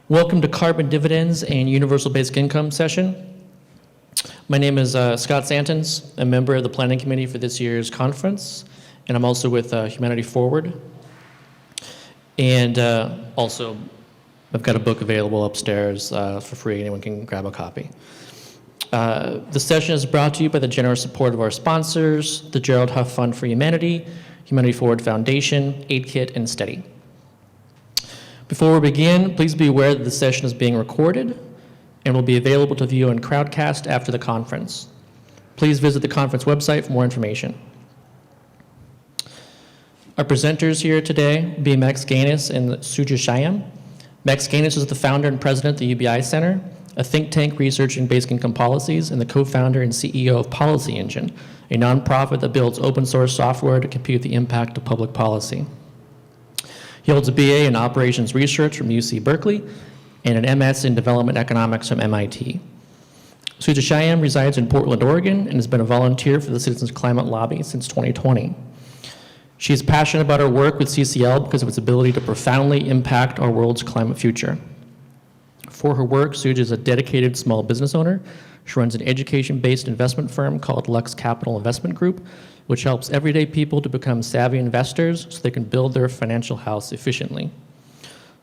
Welcome to Carbon Dividends and Universal Basic Income session. My name is Scott Santons, a member of the planning committee for this year's conference, and I'm also with Humanity Forward. And also, I've got a book available upstairs for free. Anyone can grab a copy. The session is brought to you by the generous support of our sponsors, the Gerald Huff Fund for Humanity, Humanity Forward Foundation, Aid Kit, and Steady. Before we begin, please be aware that the session is being recorded and will be available to view on Crowdcast after the conference. Please visit the conference website for more information. Our presenters here today will be Ghenis and Suja Shyam. Ghenis is the founder and president of the UBI Center, a think tank researching basic income policies, and the co-founder and CEO of Policy Engine, a nonprofit that builds open source software to compute the impact of public policy. He holds a BA in Operations Research from UC Berkeley and an MS in Development Economics from MIT. Suja Shyam resides in Portland, Oregon, and has been a volunteer for the Citizens Climate Lobby since 2020. She is passionate about her work with CCL because of its ability to profoundly impact our world's climate future. For her work, Suja is a dedicated small business owner. She runs an education-based investment firm called Lux Capital Investment Group, which helps everyday people to become savvy investors so they can build their financial house efficiently.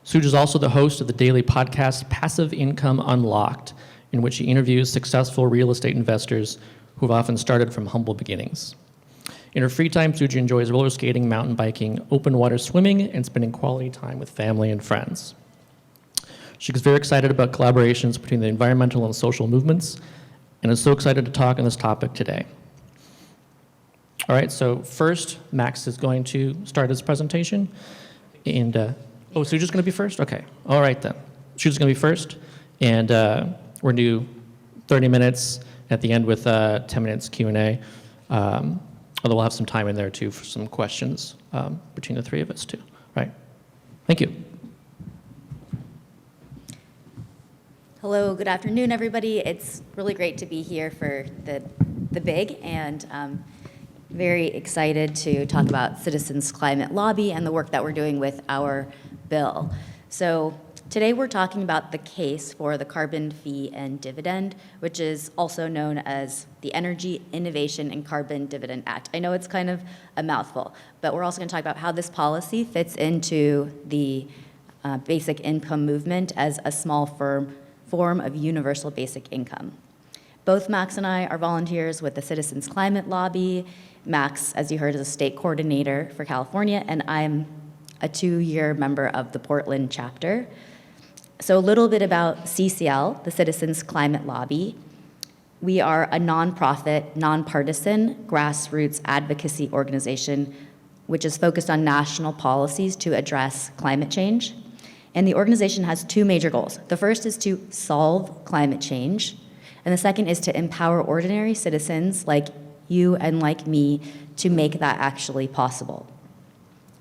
Suja is also the host of the daily podcast Passive Income Unlocked, in which she interviews successful real estate investors who have often started from humble beginnings. In her free time, Suja enjoys roller skating, mountain biking, open water swimming, and spending quality time with family and friends. She is very excited about collaborations between the environmental and social movements, and is so excited to talk on this topic today. All right, so first, Max is going to start his presentation. And, oh, Suja's going to be first? Okay, all right then. Suja's going to be first, and we're going to do 30 minutes at the end with 10 minutes Q&A. Although we'll have some time in there, too, for some questions between the three of us, too. All right, thank you. Hello, good afternoon, everybody. It's really great to be here for the big, and very excited to talk about Citizens Climate Lobby and the work that we're doing with our bill. So today we're talking about the case for the Carbon Fee and Dividend, which is also known as the Energy Innovation and Carbon Dividend Act. I know it's kind of a mouthful, but we're also going to talk about how this policy fits into the basic income movement as a small form of universal basic income. Both Max and I are volunteers with the Citizens Climate Lobby. Max, as you heard, is a state coordinator for California, and I'm a 2-year member of the Portland chapter. So a little bit about CCL, the Citizens Climate Lobby. We are a nonprofit, nonpartisan, grassroots advocacy organization which is focused on national policies to address climate change. And the organization has 2 major goals. The first is to solve climate change, and the second is to empower ordinary citizens like you and like me to make that actually possible.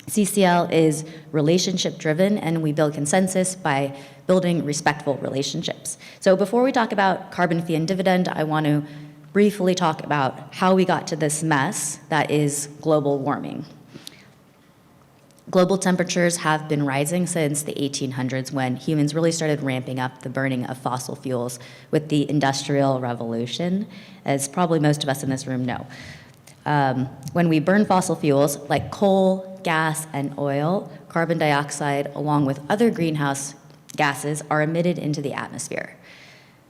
CCL is relationship-driven, and we build consensus by building respectful relationships. So before we talk about carbon fee and dividend, I want to briefly talk about how we got to this mess that is global warming. Global temperatures have been rising since the 1800s, when humans really started ramping up the burning of fossil fuels with the Industrial Revolution, as probably most of us in this room know. When we burn fossil fuels like coal, gas, and oil, carbon dioxide, along with other greenhouse gases, are emitted into the atmosphere.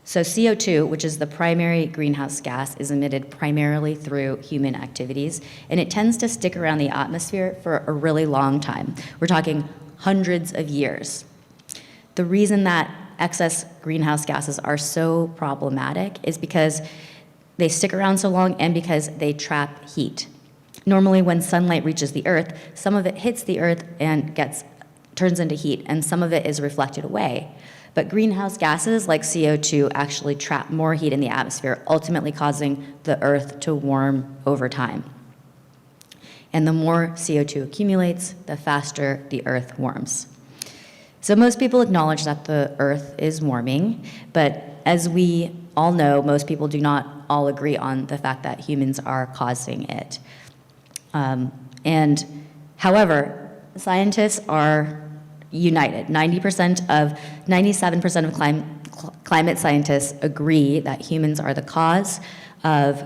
So CO2, which is the primary greenhouse gas, is emitted primarily through human activities, and it tends to stick around the atmosphere for a really long time. We're talking hundreds of years. The reason that excess greenhouse gases are so problematic is because they stick around so long and because they trap heat. Normally, when sunlight reaches the earth, some of it hits the earth and turns into heat, and some of it is reflected away. But greenhouse gases like CO2 actually trap more heat in the atmosphere, ultimately causing the earth to warm over time. And the more CO2 accumulates, the faster the earth warms. So most people acknowledge that the earth is warming, but as we all know, most people do not all agree on the fact that humans are causing it. However, scientists are united. 97% of climate scientists agree that humans are the cause of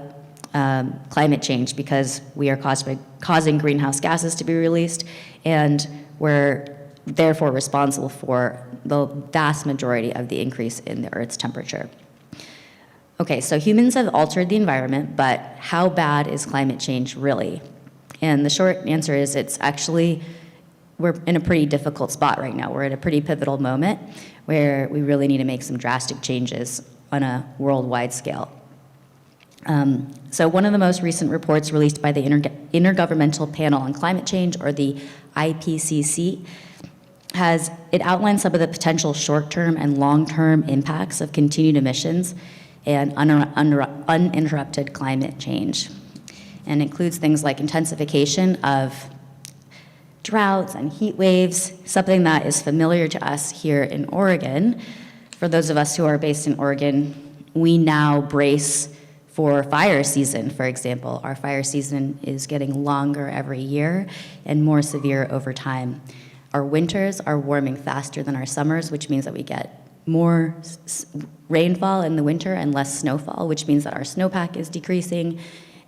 climate change because we are causing greenhouse gases to be released, and we're therefore responsible for the vast majority of the increase in the Earth's temperature. Okay, so humans have altered the environment, but how bad is climate change really? And the short answer is we're in a pretty difficult spot right now. We're at a pretty pivotal moment where we really need to make some drastic changes on a worldwide scale. So one of the most recent reports released by the Intergovernmental Panel on Climate Change, or the IPCC, it outlines some of the potential short-term and long-term impacts of continued emissions and uninterrupted climate change, and includes things like intensification of droughts and heat waves, something that is familiar to us here in Oregon. For those of us who are based in Oregon, we now brace for fire season, for example. Our fire season is getting longer every year and more severe over time. Our winters are warming faster than our summers, which means that we get more rainfall in the winter and less snowfall, which means that our snowpack is decreasing,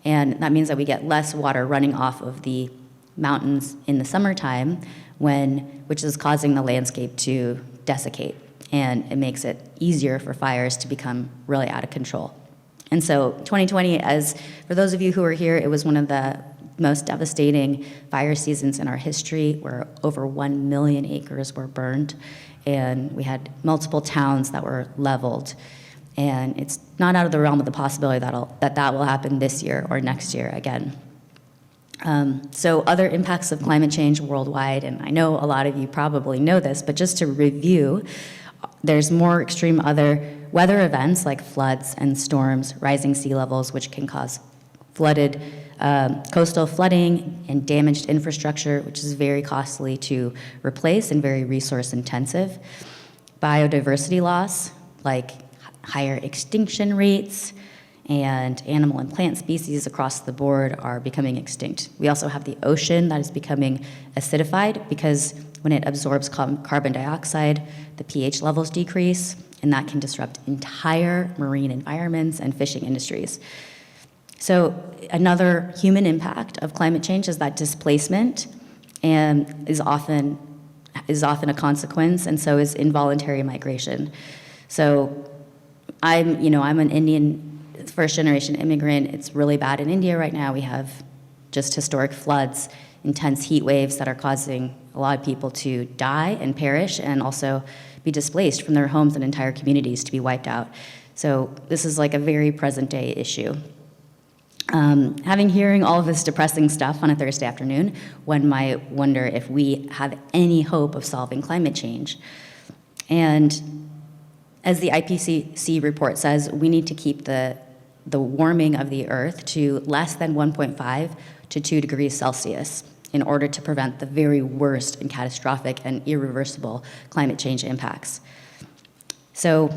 and that means that we get less water running off of the mountains in the summertime, which is causing the landscape to desiccate, and it makes it easier for fires to become really out of control. And so 2020, for those of you who were here, it was one of the most devastating fire seasons in our history, where over 1 million acres were burned, and we had multiple towns that were leveled. And it's not out of the realm of the possibility that will happen this year or next year again. So other impacts of climate change worldwide, and I know a lot of you probably know this, but just to review, there's more extreme other weather events like floods and storms, rising sea levels, which can cause coastal flooding and damaged infrastructure, which is very costly to replace and very resource intensive. Biodiversity loss, like higher extinction rates, and animal and plant species across the board are becoming extinct. We also have the ocean that is becoming acidified because when it absorbs carbon dioxide, the pH levels decrease, and that can disrupt entire marine environments and fishing industries. So another human impact of climate change is that displacement is often a consequence, and so is involuntary migration. So I'm an Indian first-generation immigrant. It's really bad in India right now. We have just historic floods, intense heat waves that are causing a lot of people to die and perish, and also be displaced from their homes and entire communities to be wiped out. So this is like a very present-day issue. Hearing all of this depressing stuff on a Thursday afternoon, one might wonder if we have any hope of solving climate change. And as the IPCC report says, we need to keep the warming of the Earth to less than 1.5 to 2 degrees Celsius in order to prevent the very worst and catastrophic and irreversible climate change impacts. So,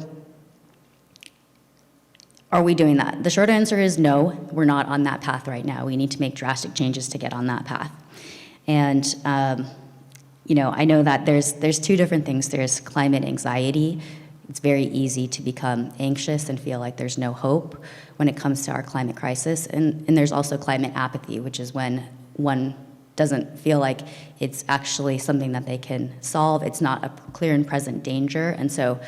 are we doing that? The short answer is no, we're not on that path right now. We need to make drastic changes to get on that path. And I know that there's two different things. There's climate anxiety. It's very easy to become anxious and feel like there's no hope when it comes to our climate crisis. And there's also climate apathy, which is when one doesn't feel like it's actually something that they can solve. It's not a clear and present danger, and so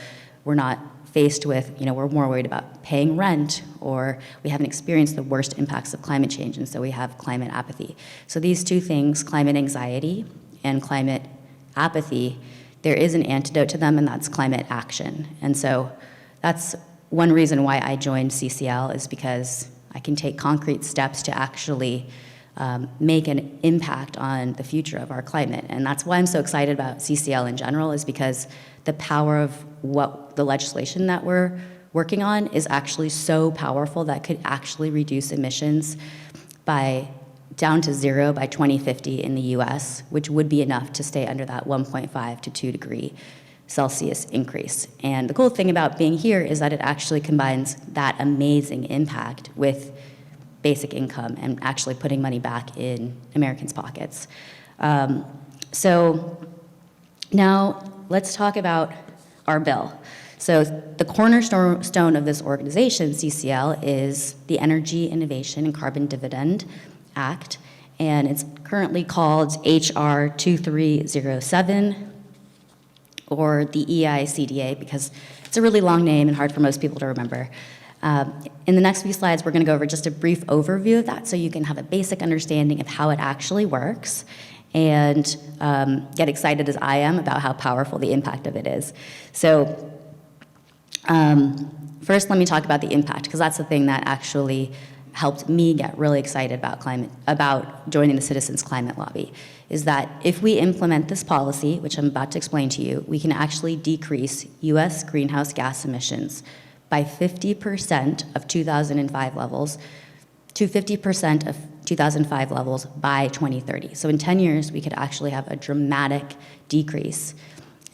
we're not faced with, we're more worried about paying rent, or we haven't experienced the worst impacts of climate change, and so we have climate apathy. So these two things, climate anxiety and climate apathy, there is an antidote to them, and that's climate action. And so that's one reason why I joined CCL, is because I can take concrete steps to actually make an impact on the future of our climate. And that's why I'm so excited about CCL in general, is because the power of what the legislation that we're working on is actually so powerful that could actually reduce emissions down to zero by 2050 in the US, which would be enough to stay under that 1.5 to 2 degree Celsius increase. And the cool thing about being here is that it actually combines that amazing impact with basic income and actually putting money back in Americans' pockets. So Now, let's talk about our bill. So the cornerstone of this organization, CCL, is the Energy Innovation and Carbon Dividend Act, and it's currently called HR 2307, or the EICDA, because it's a really long name and hard for most people to remember. In the next few slides, we're going to go over just a brief overview of that so you can have a basic understanding of how it actually works and get excited as I am about how powerful the impact of it is. So first, let me talk about the impact, because that's the thing that actually helped me get really excited about joining the Citizens Climate Lobby, is that if we implement this policy, which I'm about to explain to you, we can actually decrease U.S. greenhouse gas emissions by 50% of 2005 levels to 50% of 2005 levels by 2030. So in 10 years, we could actually have a dramatic decrease.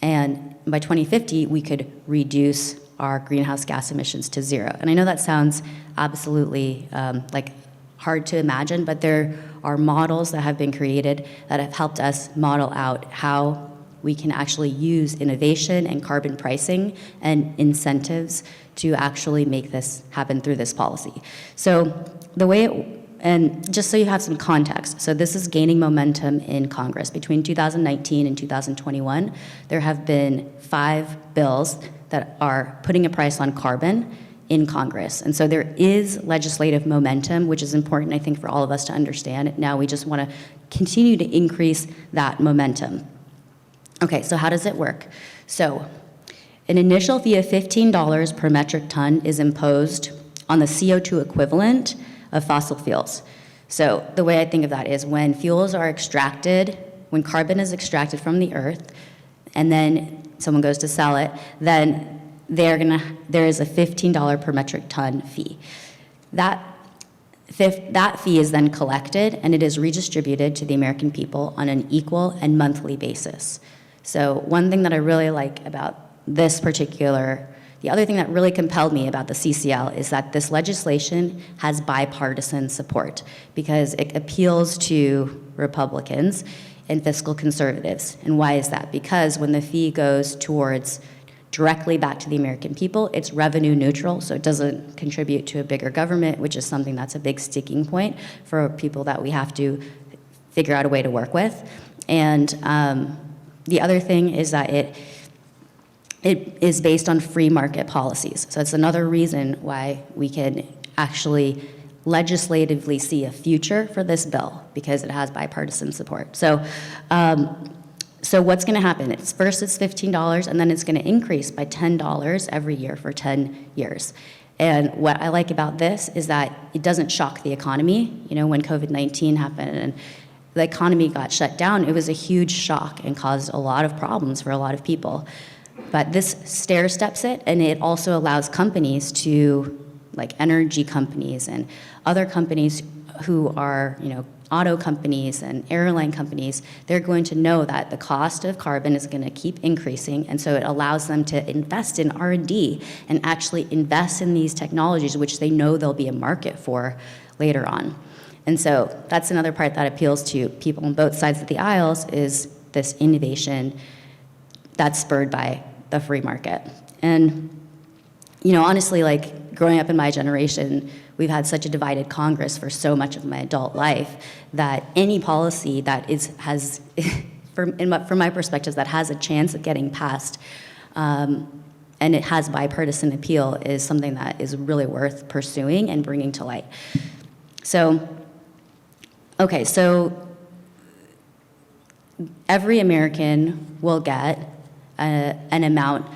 And by 2050, we could reduce our greenhouse gas emissions to zero. And I know that sounds absolutely like hard to imagine, but there are models that have been created that have helped us model out how we can actually use innovation and carbon pricing and incentives to actually make this happen through this policy. So the way and just so you have some context, so this is gaining momentum in Congress. Between 2019 and 2021, there have been 5 bills that are putting a price on carbon in Congress. And so there is legislative momentum, which is important, I think, for all of us to understand. Now we just want to continue to increase that momentum. Okay, so how does it work? So an initial fee of $15 per metric ton is imposed on the CO2 equivalent of fossil fuels. So the way I think of that is when fuels are extracted, when carbon is extracted from the earth, and then someone goes to sell it, then there is a $15 per metric ton fee. That fee is then collected and it is redistributed to the American people on an equal and monthly basis. So one thing that I really like about the other thing that really compelled me about the CCL is that this legislation has bipartisan support because it appeals to Republicans and fiscal conservatives. And why is that? Because when the fee goes towards directly back to the American people, it's revenue neutral, so it doesn't contribute to a bigger government, which is something that's a big sticking point for people that we have to figure out a way to work with. And the other thing is that it is based on free market policies. So it's another reason why we can actually legislatively see a future for this bill, because it has bipartisan support. So what's going to happen? First it's $15, and then it's going to increase by $10 every year for 10 years. And what I like about this is that it doesn't shock the economy. You know, when COVID-19 happened and the economy got shut down, it was a huge shock and caused a lot of problems for a lot of people. But this stair steps it, and it also allows companies to, like energy companies and other companies who are, auto companies and airline companies, they're going to know that the cost of carbon is going to keep increasing, and so it allows them to invest in R&D and actually invest in these technologies, which they know there'll be a market for later on. And so that's another part that appeals to people on both sides of the aisles, is this innovation that's spurred by the free market. And, honestly, like growing up in my generation, we've had such a divided Congress for so much of my adult life that any policy that has, from my perspective, that has a chance of getting passed, and it has bipartisan appeal, is something that is really worth pursuing and bringing to light. So every American will get an amount,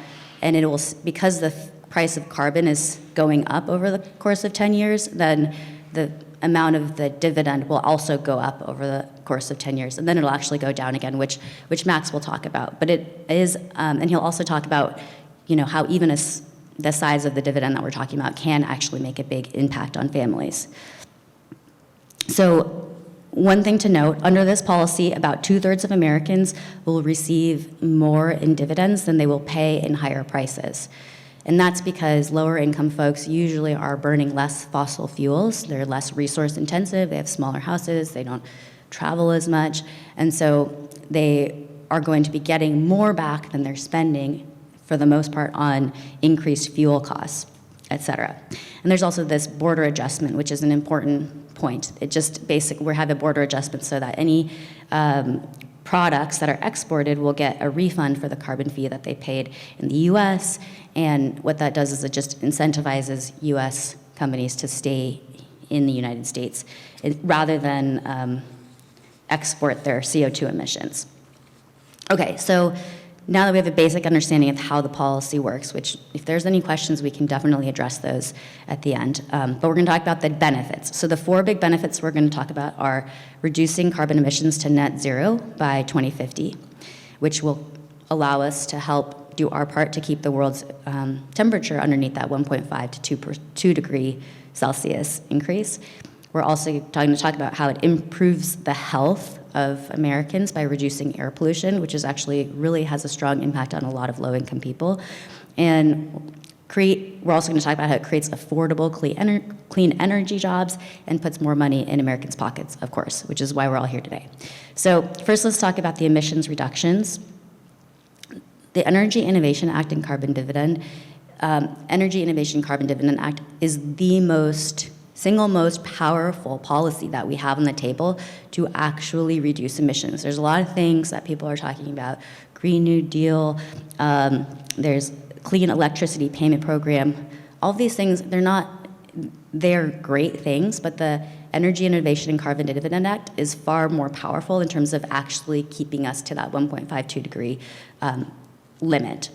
and it will, because the price of carbon is going up over the course of 10 years, then the amount of the dividend will also go up over the course of 10 years, and then it'll actually go down again, which Max will talk about. But it is, and he'll also talk about, how even the size of the dividend that we're talking about can actually make a big impact on families. So one thing to note, under this policy, about 2/3 of Americans will receive more in dividends than they will pay in higher prices. And that's because lower income folks usually are burning less fossil fuels. They're less resource intensive, they have smaller houses, they don't travel as much, and so they are going to be getting more back than they're spending, for the most part, on increased fuel costs, et cetera. And there's also this border adjustment, which is an important point. It just basically, we have a border adjustment so that any products that are exported will get a refund for the carbon fee that they paid in the US. And what that does is it just incentivizes US companies to stay in the United States rather than export their CO2 emissions. Okay, so now that we have a basic understanding of how the policy works, which if there's any questions, we can definitely address those at the end. But we're going to talk about the benefits. So the 4 big benefits we're going to talk about are reducing carbon emissions to net zero by 2050, which will allow us to help do our part to keep the world's temperature underneath that 1.5 to 2 degree Celsius increase. We're also going to talk about how it improves the health of Americans by reducing air pollution, which is actually really has a strong impact on a lot of low-income people. And we're also going to talk about how it creates affordable, clean energy jobs and puts more money in Americans' pockets, of course, which is why we're all here today. So first, let's talk about the emissions reductions. The Energy Innovation Act and Carbon Dividend, Energy Innovation Carbon Dividend Act is the single most powerful policy that we have on the table to actually reduce emissions. There's a lot of things that people are talking about, Green New Deal, there's Clean Electricity Payment Program. All of these things, they're great things, but the Energy Innovation and Carbon Dividend Act is far more powerful in terms of actually keeping us to that 1.52 degree limit.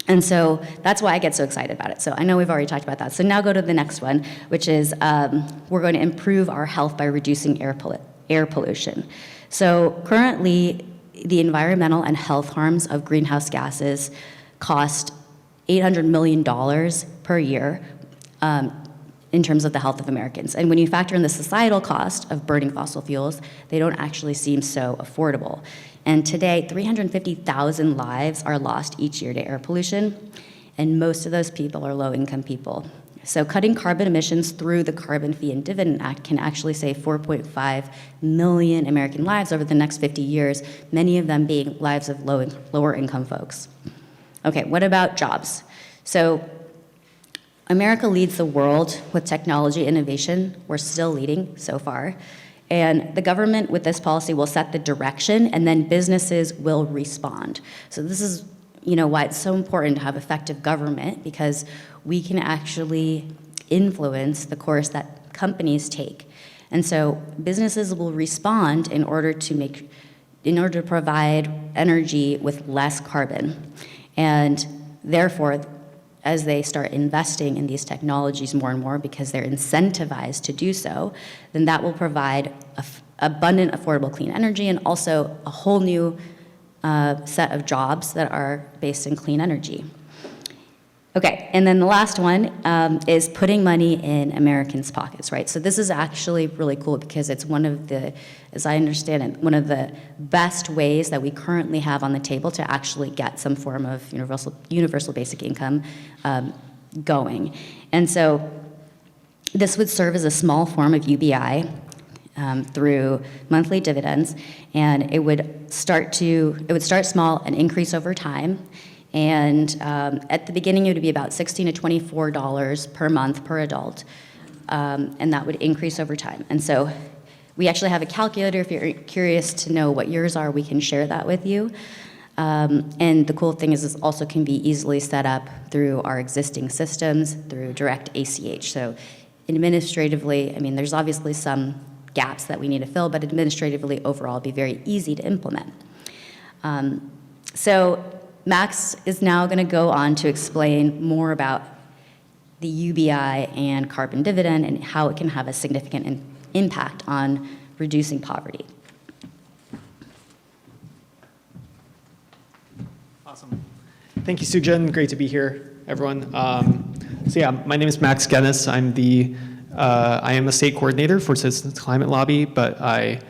And so that's why I get so excited about it. So I know we've already talked about that. So now go to the next one, which is we're going to improve our health by reducing air pollution. So currently, the environmental and health harms of greenhouse gases cost $800 million per year in terms of the health of Americans. And when you factor in the societal cost of burning fossil fuels, they don't actually seem so affordable. And today, 350,000 lives are lost each year to air pollution, and most of those people are low-income people. So cutting carbon emissions through the Carbon Fee and Dividend Act can actually save 4.5 million American lives over the next 50 years, many of them being lives of lower-income folks. Okay, what about jobs? So America leads the world with technology innovation. We're still leading so far. And the government with this policy will set the direction, and then businesses will respond. So this is why it's so important to have effective government, because we can actually influence the course that companies take. And so businesses will respond in order to provide energy with less carbon. And therefore, as they start investing in these technologies more and more because they're incentivized to do so, then that will provide abundant, affordable, clean energy and also a whole new set of jobs that are based in clean energy. Okay, and then the last one is putting money in Americans' pockets, right? So this is actually really cool because it's one of the, as I understand it, one of the best ways that we currently have on the table to actually get some form of universal basic income going. And so this would serve as a small form of UBI through monthly dividends, and it would start small and increase over time. And at the beginning, it would be about $16 to $24 per month per adult, and that would increase over time. And so we actually have a calculator. If you're curious to know what yours are, we can share that with you. And the cool thing is this also can be easily set up through our existing systems, through direct ACH. So administratively, there's obviously some gaps that we need to fill, but administratively, overall, it'd be very easy to implement. So Max is now going to go on to explain more about the UBI and carbon dividend and how it can have a significant impact on reducing poverty. Awesome. Thank you, Suja, and great to be here, everyone. My name is Max Ghenis. I am a state coordinator for Citizens Climate Lobby, but I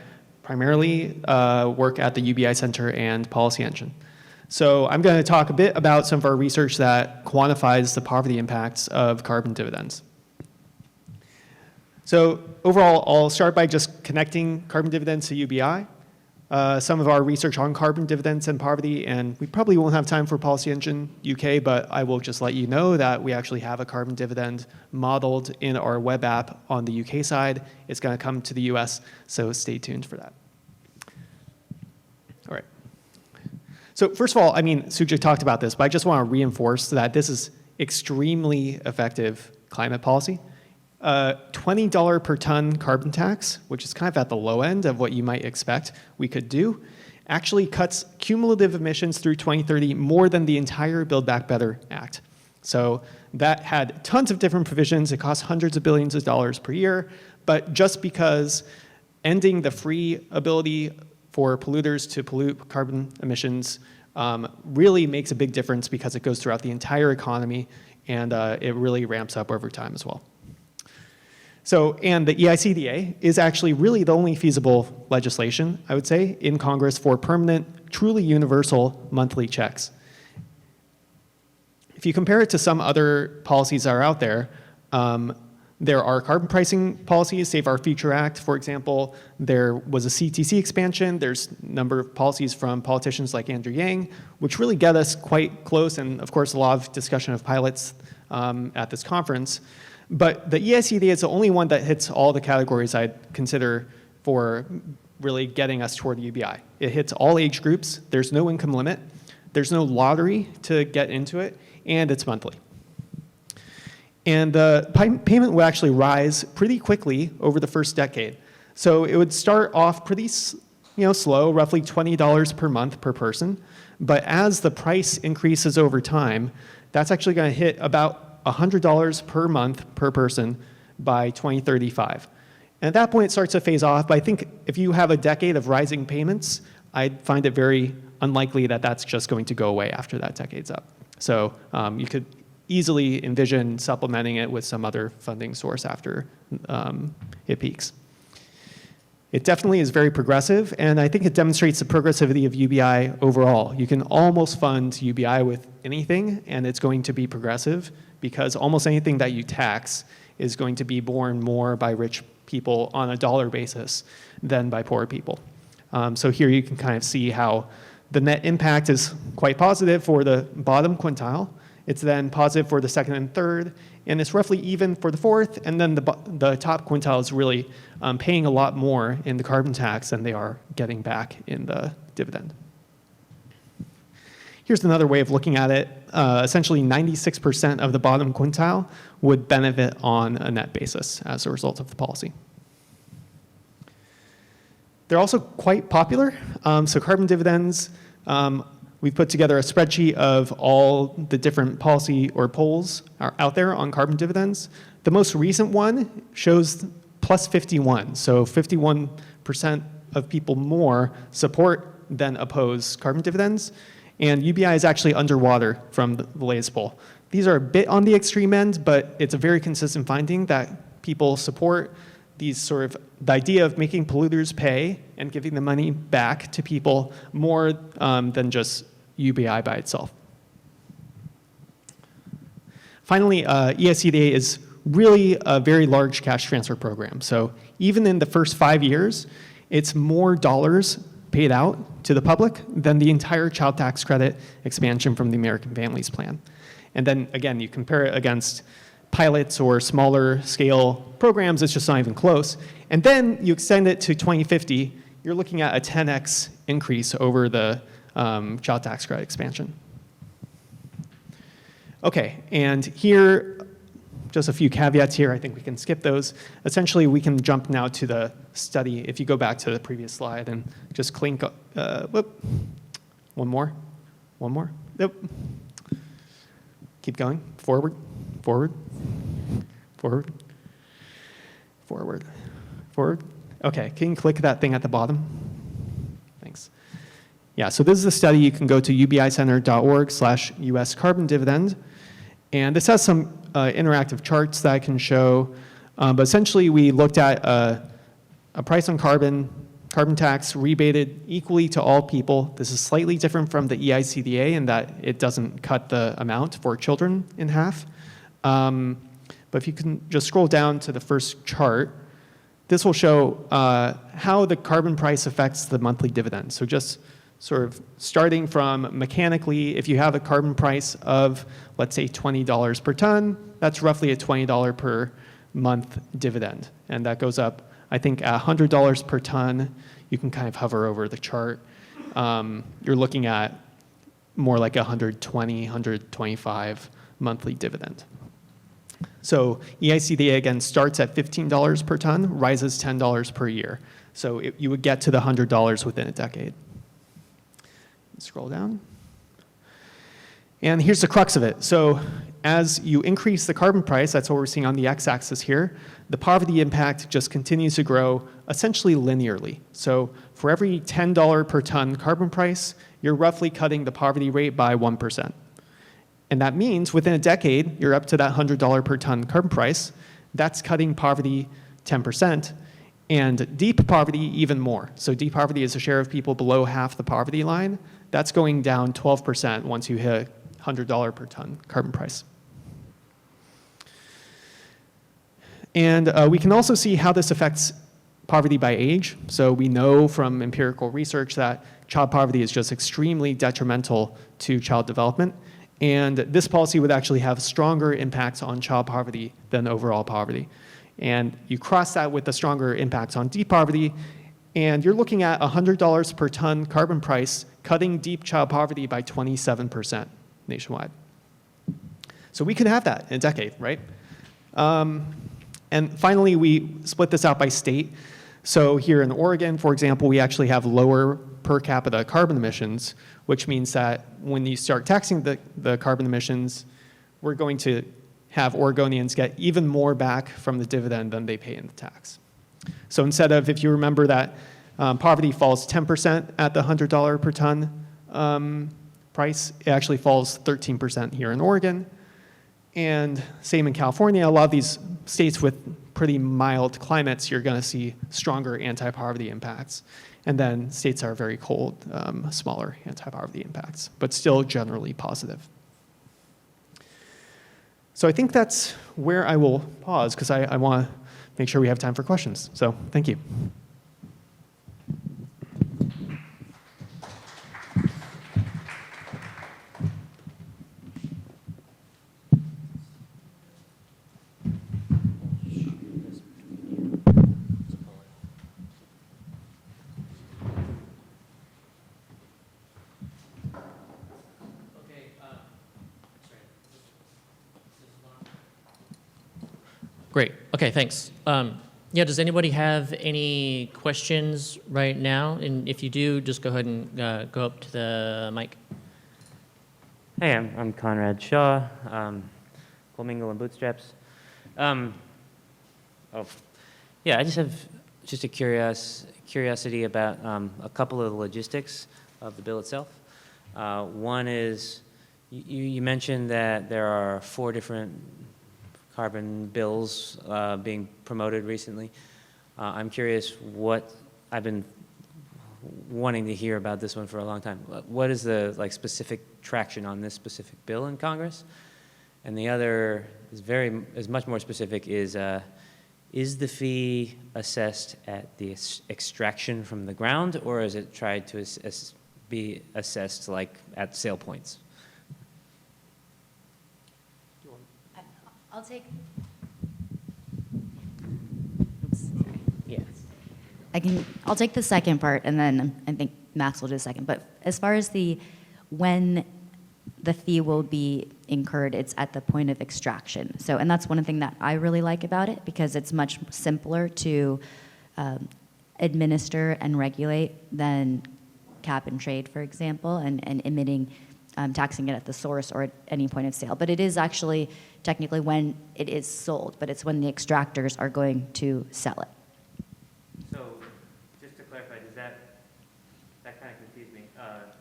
primarily work at the UBI Center and Policy Engine. So I'm going to talk a bit about some of our research that quantifies the poverty impacts of carbon dividends. So overall, I'll start by just connecting carbon dividends to UBI. some of our research on carbon dividends and poverty, and we probably won't have time for Policy Engine UK, but I will just let you know that we actually have a carbon dividend modeled in our web app on the UK side. It's going to come to the US, so stay tuned for that. All right. So first of all, I mean, Suja talked about this, but I just want to reinforce that this is extremely effective climate policy. $20 per ton carbon tax, which is kind of at the low end of what you might expect we could do, actually cuts cumulative emissions through 2030 more than the entire Build Back Better Act. So that had tons of different provisions. It cost hundreds of billions of dollars per year. But just because ending the free ability for polluters to pollute carbon emissions really makes a big difference because it goes throughout the entire economy, and it really ramps up over time as well. So, and the EICDA is actually really the only feasible legislation, I would say, in Congress for permanent, truly universal monthly checks. If you compare it to some other policies that are out there, there are carbon pricing policies, Save Our Future Act, for example. There was a CTC expansion. There's a number of policies from politicians like Andrew Yang, which really get us quite close, and of course a lot of discussion of pilots at this conference. But the EICDA is the only one that hits all the categories I'd consider for really getting us toward the UBI. It hits all age groups. There's no income limit. There's no lottery to get into it, and it's monthly. And the payment will actually rise pretty quickly over the first decade. So it would start off pretty slow, roughly $20 per month per person. But as the price increases over time, that's actually going to hit about $100 per month per person by 2035. And at that point, it starts to phase off. But I think if you have a decade of rising payments, I'd find it very unlikely that that's just going to go away after that decade's up. So you could easily envision supplementing it with some other funding source after it peaks. It definitely is very progressive, and I think it demonstrates the progressivity of UBI overall. You can almost fund UBI with anything, and it's going to be progressive because almost anything that you tax is going to be borne more by rich people on a dollar basis than by poor people. So here you can kind of see how the net impact is quite positive for the bottom quintile. It's then positive for the second and third, and it's roughly even for the fourth, and then the top quintile is really paying a lot more in the carbon tax than they are getting back in the dividend. Here's another way of looking at it. Essentially, 96% of the bottom quintile would benefit on a net basis as a result of the policy. They're also quite popular. So carbon dividends, we've put together a spreadsheet of all the different policy or polls out there on carbon dividends. The most recent one shows plus 51. So 51% of people more support than oppose carbon dividends. And UBI is actually underwater from the latest poll. These are a bit on the extreme end, but it's a very consistent finding that people support these sort of the idea of making polluters pay and giving the money back to people more than just UBI by itself. Finally, EICDA is really a very large cash transfer program. So even in the first 5 years, it's more dollars paid out to the public than the entire child tax credit expansion from the American Families Plan. And then again, you compare it against pilots or smaller scale programs, it's just not even close. And then you extend it to 2050, you're looking at a 10x increase over the child tax credit expansion. Okay, and here, just a few caveats here. I think we can skip those. Essentially, we can jump now to the study. If you go back to the previous slide and just clink, whoop, one more, nope. Keep going, forward, forward, forward, forward, forward. Okay, can you click that thing at the bottom? Thanks. Yeah, so this is the study. You can go to ubicenter.org/US carbon dividend. And this has some interactive charts that I can show. But essentially, we looked at a price on carbon tax rebated equally to all people. This is slightly different from the EICDA in that it doesn't cut the amount for children in half. But if you can just scroll down to the first chart, this will show how the carbon price affects the monthly dividend. So just sort of starting from mechanically, if you have a carbon price of, let's say, $20 per ton, that's roughly a $20 per month dividend. And that goes up, I think, at $100 per ton. You can kind of hover over the chart. You're looking at more like 120, 125 monthly dividend. So EICDA, again, starts at $15 per ton, rises $10 per year. So you would get to the $100 within a decade. Scroll down. And here's the crux of it. So as you increase the carbon price, that's what we're seeing on the x-axis here, the poverty impact just continues to grow essentially linearly. So for every $10 per ton carbon price, you're roughly cutting the poverty rate by 1%. And that means within a decade, you're up to that $100 per ton carbon price. That's cutting poverty 10%. And deep poverty even more. So deep poverty is a share of people below half the poverty line. That's going down 12% once you hit $100 per ton carbon price. And we can also see how this affects poverty by age. So we know from empirical research that child poverty is just extremely detrimental to child development. And this policy would actually have stronger impacts on child poverty than overall poverty. And you cross that with the stronger impacts on deep poverty, and you're looking at $100 per ton carbon price cutting deep child poverty by 27% nationwide. So we could have that in a decade, right? And finally, we split this out by state. So here in Oregon, for example, we actually have lower per capita carbon emissions, which means that when you start taxing the carbon emissions, we're going to have Oregonians get even more back from the dividend than they pay in the tax. So instead of, if you remember that poverty falls 10% at the $100 per ton price, it actually falls 13% here in Oregon. And same in California. A lot of these states with pretty mild climates, you're going to see stronger anti-poverty impacts. And then states that are very cold, smaller anti-poverty impacts, but still generally positive. So I think that's where I will pause, because I want to make sure we have time for questions. So thank you. Great. Okay, thanks. Yeah, does anybody have any questions right now? And if you do, just go ahead and go up to the mic. Hey, I'm Conrad Shaw, Flamingo and Bootstraps. Yeah, I just have a curiosity about a couple of the logistics of the bill itself. One is, you mentioned that there are 4 different carbon bills being promoted recently. I'm curious what I've been wanting to hear about this one for a long time. What is the specific traction on this specific bill in Congress? And the other is much more specific. Is the fee assessed at the extraction from the ground, or is it tried to be assessed at sale points? I'll take. I'll take the second part, and then I think Max will do the second. But as far as when the fee will be incurred, it's at the point of extraction. So, and that's one thing that I really like about it, because it's much simpler to administer and regulate than cap and trade, for example, and emitting. Taxing it at the source or at any point of sale. But it is actually technically when it is sold, but it's when the extractors are going to sell it. So just to clarify, does that kind of confuse me?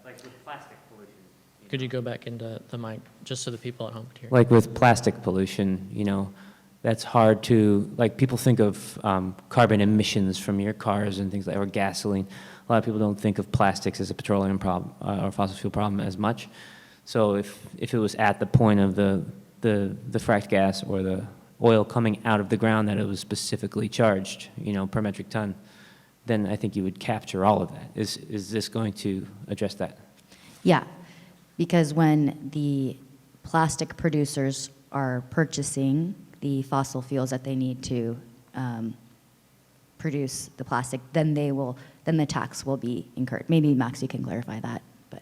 Like with plastic pollution. Could you go back into the mic, just so the people at home could hear? Like with plastic pollution, that's hard to, people think of carbon emissions from your cars and things or gasoline. A lot of people don't think of plastics as a petroleum problem or fossil fuel problem as much. So if it was at the point of the fracked gas or oil coming out of the ground that it was specifically charged, per metric ton, then I think you would capture all of that. Is this going to address that? Yeah, because when the plastic producers are purchasing the fossil fuels that they need to produce the plastic, then the tax will be incurred. Maybe Max, you can clarify that. But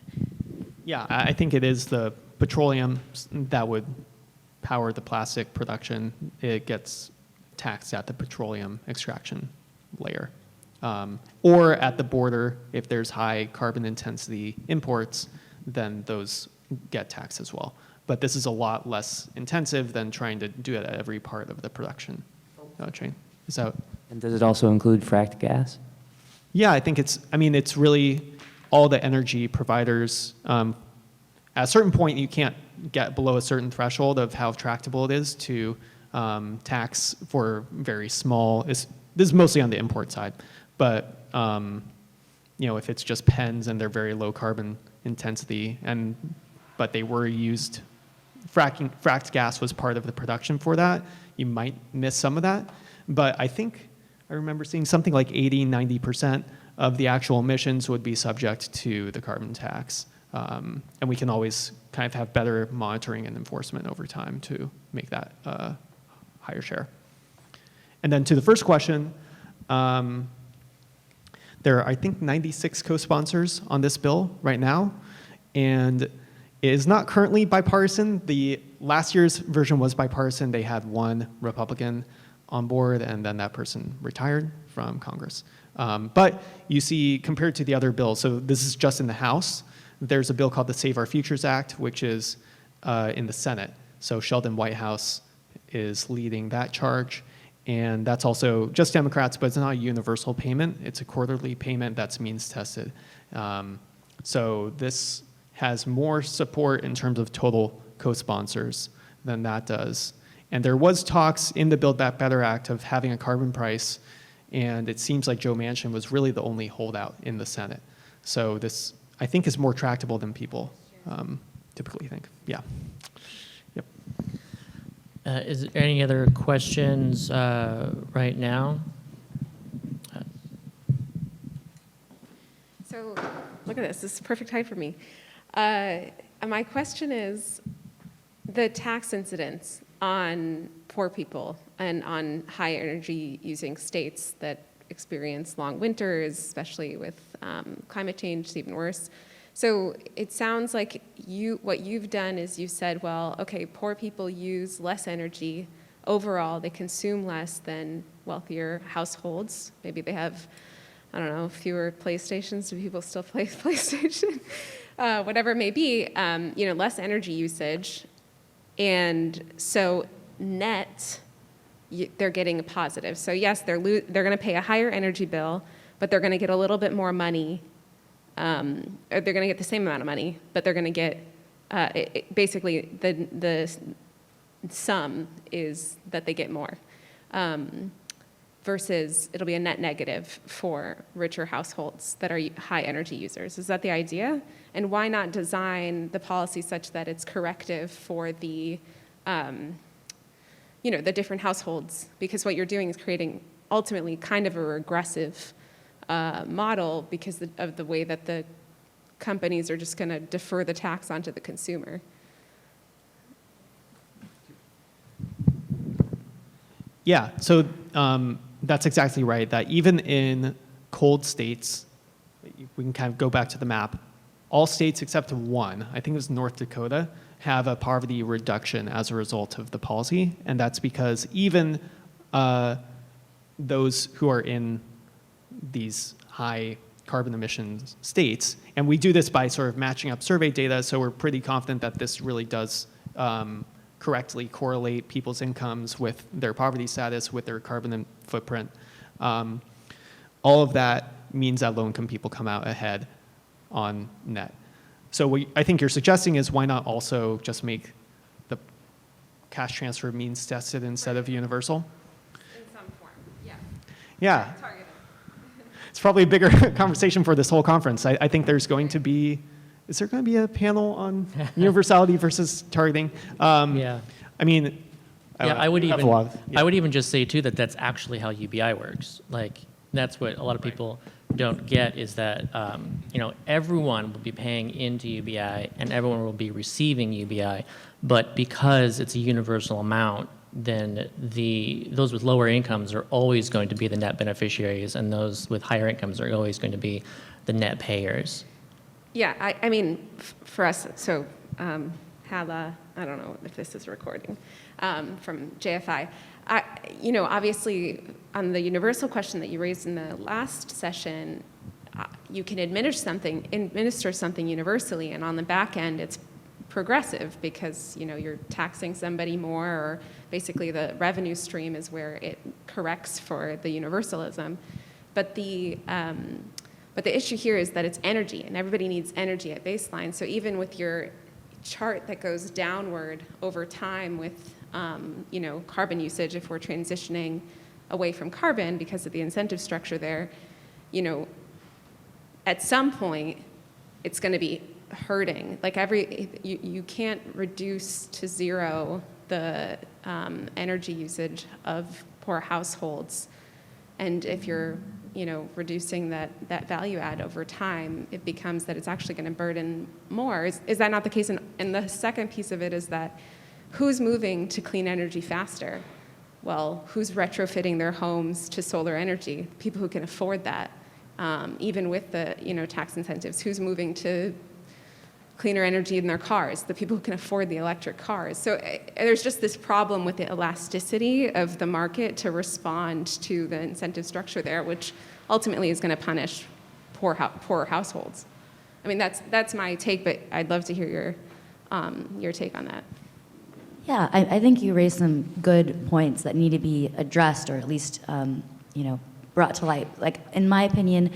Yeah, I think it is the petroleum that would power the plastic production. It gets taxed at the petroleum extraction layer. Or at the border, if there's high carbon intensity imports, then those get taxed as well. But this is a lot less intensive than trying to do it at every part of the production chain. And does it also include fracked gas? Yeah, I think it's really all the energy providers. At a certain point, you can't get below a certain threshold of how tractable it is to tax for very small. This is mostly on the import side, but if it's just pens and they're very low carbon intensity, but they were used, fracked gas was part of the production for that, you might miss some of that. But I think I remember seeing something like 80-90% of the actual emissions would be subject to the carbon tax. And we can always kind of have better monitoring and enforcement over time to make that a higher share. And then to the first question, there are, I think, 96 co-sponsors on this bill right now, and it is not currently bipartisan. The last year's version was bipartisan. They had one Republican on board, and then that person retired from Congress. But you see, compared to the other bills, so this is just in the House, there's a bill called the Save Our Futures Act, which is in the Senate. So Sheldon Whitehouse is leading that charge. And that's also just Democrats, but it's not a universal payment. It's a quarterly payment that's means tested. So this has more support in terms of total co-sponsors than that does. And there was talks in the Build Back Better Act of having a carbon price, and it seems like Joe Manchin was really the only holdout in the Senate. So this, I think, is more tractable than people typically think. Yeah. Yep. Is there any other questions right now? So look at this. This is perfect height for me. My question is the tax incidence on poor people and on high energy using states that experience long winters, especially with climate change, it's even worse. So it sounds like what you've done is you said, well, okay, poor people use less energy. Overall, they consume less than wealthier households. Maybe they have, I don't know, fewer PlayStations. Do people still play PlayStation? Whatever it may be, less energy usage. And so net, they're getting a positive. So yes, they're going to pay a higher energy bill, but they're going to get a little bit more money. Or they're going to get the same amount of money, but they're going to get basically the sum is that they get more. Versus it'll be a net negative for richer households that are high energy users. Is that the idea? And why not design the policy such that it's corrective for the the different households? Because what you're doing is creating ultimately kind of a regressive model because of the way that the companies are just going to defer the tax onto the consumer. Yeah, so that's exactly right, that even in cold states, we can kind of go back to the map, all states except one, I think it was North Dakota, have a poverty reduction as a result of the policy, and that's because even those who are in these high carbon emissions states, and we do this by sort of matching up survey data, so we're pretty confident that this really does correctly correlate people's incomes with their poverty status, with their carbon footprint. All of that means that low-income people come out ahead on net. So what I think you're suggesting is why not also just make the cash transfer means tested instead of universal? In some form, yeah. Yeah. Targeted. It's probably a bigger conversation for this whole conference. I think there's going to be, is there going to be a panel on universality versus targeting? Yeah. I mean, Yeah, I would have even, a lot of- yeah. I would even just say too that that's actually how UBI works. Like, that's what a lot of people don't get is that, everyone will be paying into UBI and everyone will be receiving UBI, but because it's a universal amount, then those with lower incomes are always going to be the net beneficiaries, and those with higher incomes are always going to be the net payers. Yeah, I mean, for us, so Hala, I don't know if this is recording, from JFI. Obviously, on the universal question that you raised in the last session, you can administer something universally, and on the back end, it's progressive because you're taxing somebody more, or basically the revenue stream is where it corrects for the universalism. But the issue here is that it's energy, and everybody needs energy at baseline. So even with your chart that goes downward over time with carbon usage, if we're transitioning away from carbon because of the incentive structure there, at some point it's going to be hurting. Like you can't reduce to zero the energy usage of poor households, and if you're reducing that value add over time, it becomes that it's actually going to burden more. Is that not the case? And the second piece of it is that who's moving to clean energy faster? Well, who's retrofitting their homes to solar energy? People who can afford that, even with the tax incentives. Who's moving to cleaner energy in their cars? The people who can afford the electric cars. So there's just this problem with the elasticity of the market to respond to the incentive structure there, which ultimately is going to punish poor households. I mean, that's my take, but I'd love to hear your take on that. Yeah, I think you raised some good points that need to be addressed, or at least brought to light. Like, in my opinion,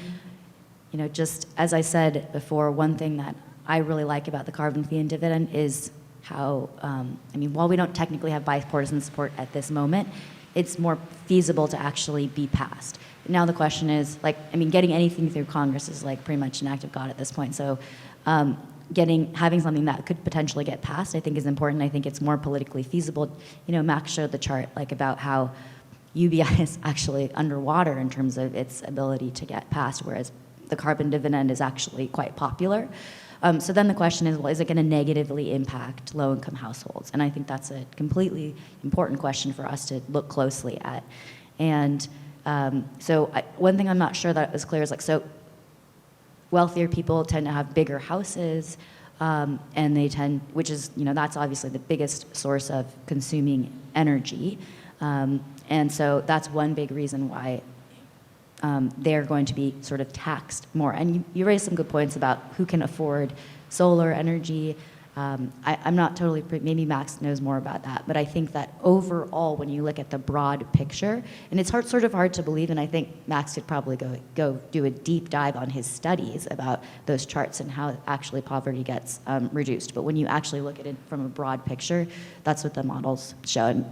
just as I said before, one thing that I really like about the carbon fee and dividend is how, while we don't technically have bipartisan support at this moment, it's more feasible to actually be passed. Now the question is, getting anything through Congress is pretty much an act of God at this point. So having something that could potentially get passed, I think, is important. I think it's more politically feasible. Max showed the chart about how UBI is actually underwater in terms of its ability to get passed, whereas the carbon dividend is actually quite popular. So then the question is, well, is it going to negatively impact low-income households? And I think that's a completely important question for us to look closely at. And one thing I'm not sure that is clear is so wealthier people tend to have bigger houses, and they tend, which is, that's obviously the biggest source of consuming energy. And so that's one big reason why they're going to be sort of taxed more. And you raised some good points about who can afford solar energy. I'm not totally, maybe Max knows more about that, but I think that overall, when you look at the broad picture, and it's sort of hard to believe, and I think Max could probably go do a deep dive on his studies about those charts and how actually poverty gets reduced. But when you actually look at it from a broad picture, that's what the models show.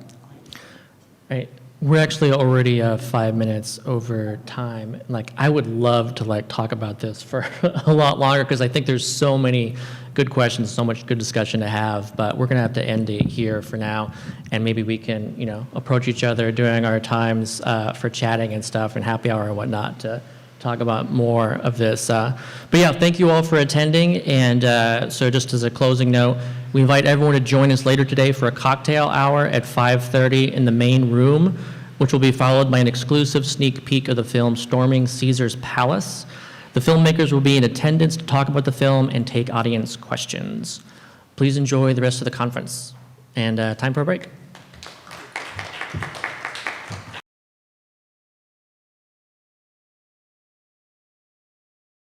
Right. We're actually already 5 minutes over time. I would love to talk about this for a lot longer because I think there's so many good questions, so much good discussion to have. But we're gonna have to end it here for now, and maybe we can, approach each other during our times for chatting and stuff and happy hour and whatnot to talk about more of this. But yeah, thank you all for attending. And so just as a closing note, we invite everyone to join us later today for a cocktail hour at 5:30 in the main room, which will be followed by an exclusive sneak peek of the film Storming Caesar's Palace. The filmmakers will be in attendance to talk about the film and take audience questions. Please enjoy the rest of the conference. And time for a break.